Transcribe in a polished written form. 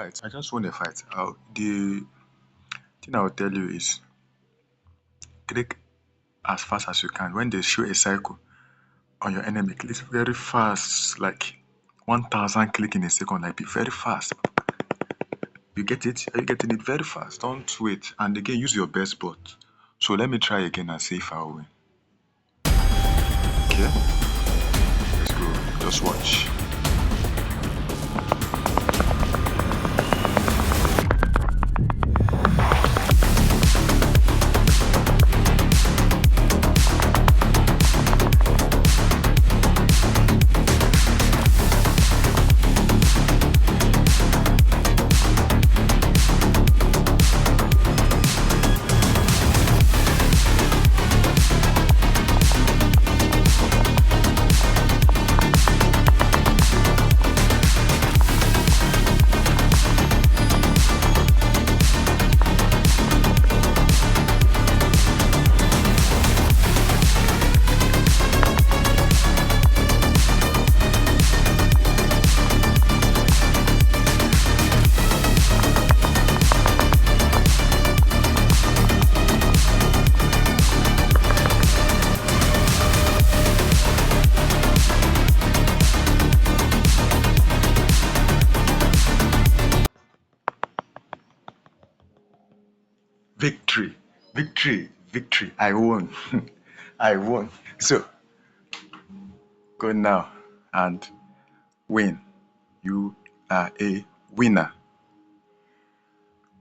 fight. I just won a fight. The thing I'll tell you is click as fast as you can. When they show a circle on your enemy, click very fast, like 1000 click in a second, like be very fast. You get it? Are you getting it very fast? Don't wait. And again, use your best bot. So let me try again and see if I'll win. Okay, let's go. Just watch. Victory, victory. I won. I won. So go now and win. You are a winner.